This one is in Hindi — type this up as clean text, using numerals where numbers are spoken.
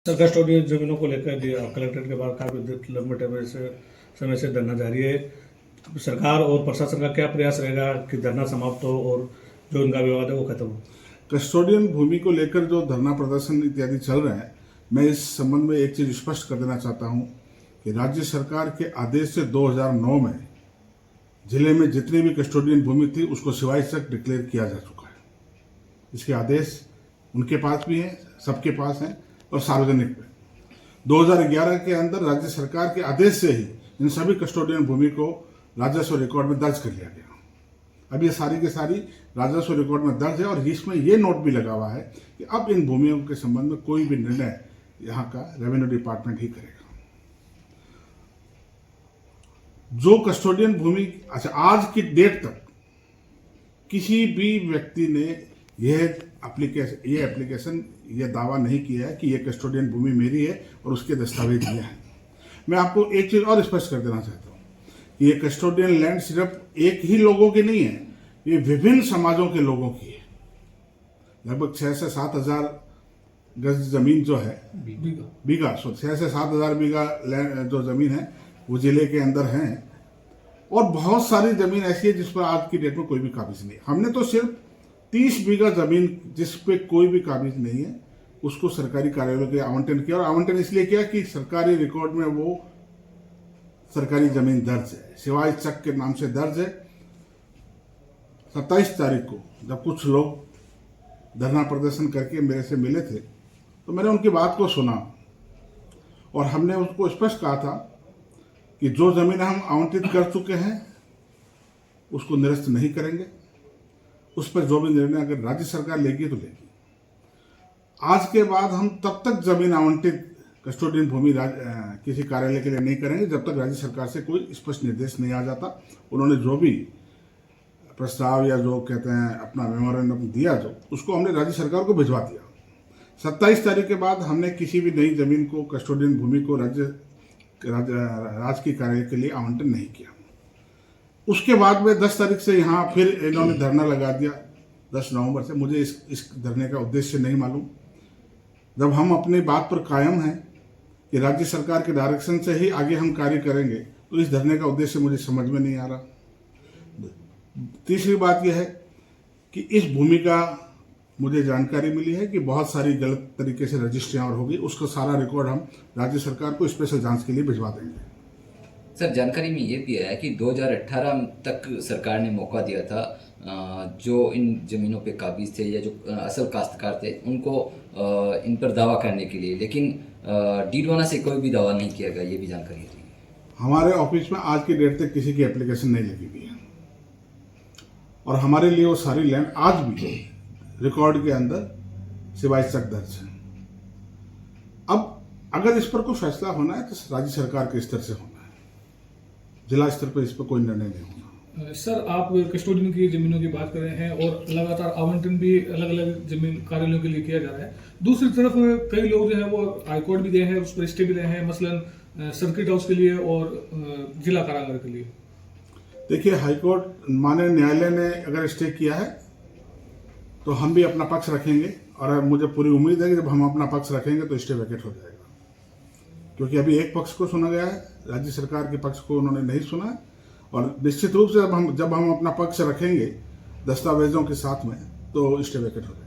सर कस्टोडियल जमीनों को लेकर कलेक्ट्रेट के बाहर काफी लंबे समय से धरना जारी है। सरकार और प्रशासन का क्या प्रयास रहेगा कि धरना समाप्त हो और जो उनका विवाद है वो खत्म हो? कस्टोडियन भूमि को लेकर जो धरना प्रदर्शन इत्यादि चल रहे हैं, मैं इस संबंध में एक चीज स्पष्ट कर देना चाहता हूं कि राज्य सरकार के आदेश से 2009 में जिले में जितनी भी कस्टोडियन भूमि थी उसको सिवाय तक डिक्लेयर किया जा चुका है। इसके आदेश उनके पास भी हैं, सबके पास हैं और सार्वजनिक में 2011 के अंदर राज्य सरकार के आदेश से ही इन सभी कस्टोडियन भूमि को राजस्व रिकॉर्ड में दर्ज कर लिया गया। अब ये सारी की सारी राजस्व रिकॉर्ड में दर्ज है और इसमें ये नोट भी लगा हुआ है कि अब इन भूमियों के संबंध में कोई भी निर्णय यहाँ का रेवेन्यू डिपार्टमेंट ही करेगा। जो कस्टोडियन भूमि आज की डेट तक किसी भी व्यक्ति ने यह एप्लीकेशन यह दावा नहीं किया है कि यह कस्टोडियन भूमि मेरी है और उसके दस्तावेज दिए हैं। मैं आपको एक चीज और स्पष्ट कर देना चाहता हूं कि ये कस्टोडियन लैंड सिर्फ एक ही लोगों की नहीं है, ये विभिन्न समाजों के लोगों की है। लगभग 6 से 7 हजार गज जमीन जो है बीघा 6 से 7 हजार बीघा जो जमीन है वो जिले के अंदर है और बहुत सारी जमीन ऐसी है जिस पर आज की डेट में कोई भी काबिज नहीं है। हमने तो सिर्फ 30 बीघा जमीन जिस पे कोई भी काबिज नहीं है उसको सरकारी कार्यालयों के आवंटन किया और आवंटन इसलिए किया कि सरकारी रिकॉर्ड में वो सरकारी जमीन दर्ज है, सिवाय चक के नाम से दर्ज है। 27 तारीख को जब कुछ लोग धरना प्रदर्शन करके मेरे से मिले थे तो मैंने उनकी बात को सुना और हमने उसको स्पष्ट कहा था कि जो जमीन हम आवंटित कर चुके हैं उसको निरस्त नहीं करेंगे। उस पर जो भी निर्णय अगर राज्य सरकार लेगी तो लेगी। आज के बाद हम तब तक जमीन आवंटित कस्टोडियन भूमि किसी कार्यालय के लिए नहीं करेंगे जब तक राज्य सरकार से कोई स्पष्ट निर्देश नहीं आ जाता। उन्होंने जो भी प्रस्ताव या जो कहते हैं अपना मेमोरेंडम दिया जो उसको हमने राज्य सरकार को भिजवा दिया। 27 तारीख के बाद हमने किसी भी नई जमीन को कस्टोडियन भूमि को राजकीय कार्यालय के लिए आवंटन नहीं किया। उसके बाद में 10 तारीख से यहाँ फिर इन्होंने धरना लगा दिया 10 नवंबर से। मुझे इस धरने का उद्देश्य नहीं मालूम। जब हम अपनी बात पर कायम हैं कि राज्य सरकार के डायरेक्शन से ही आगे हम कार्य करेंगे तो इस धरने का उद्देश्य मुझे समझ में नहीं आ रहा। तीसरी बात यह है कि इस भूमि का मुझे जानकारी मिली है कि बहुत सारी गलत तरीके से रजिस्ट्रियां और होगी। उसका सारा रिकॉर्ड हम राज्य सरकार को स्पेशल जांच के लिए भिजवा देंगे। सर, जानकारी में ये भी आया कि 2018 तक सरकार ने मौका दिया था जो इन जमीनों पे काबिज थे या जो असल काश्तकार थे उनको इन पर दावा करने के लिए, लेकिन डीडवाना से कोई भी दावा नहीं किया गया। ये भी जानकारी है। हमारे ऑफिस में आज की डेट तक किसी की एप्लीकेशन नहीं लगी हुई है और हमारे लिए वो सारी लैंड आज भी रिकॉर्ड के अंदर सिवाय तक दर्ज है। अब अगर इस पर कोई फैसला होना है तो राज्य सरकार के स्तर से होना है, जिला स्तर पर इस पर कोई निर्णय नहीं होना। सर, आप कस्टोडियन की जमीनों की बात कर रहे हैं और लगातार आवंटन भी अलग अलग जमीन कार्यालयों के लिए किया जा रहा है। दूसरी तरफ कई लोग जो है वो हाईकोर्ट भी गए हैं, उस पर स्टे भी रहे हैं, मसलन सर्किट हाउस के लिए और जिला कारागार के लिए। देखिए, हाईकोर्ट माननीय न्यायालय ने अगर स्टे किया है तो हम भी अपना पक्ष रखेंगे और मुझे पूरी उम्मीद है कि जब हम अपना पक्ष रखेंगे तो स्टे वैकेट हो जाएगा, क्योंकि अभी एक पक्ष को सुना गया है, राज्य सरकार के पक्ष को उन्होंने नहीं सुना। और निश्चित रूप से जब हम अपना पक्ष रखेंगे दस्तावेजों के साथ में तो स्टे वैकेट हो जाएगा।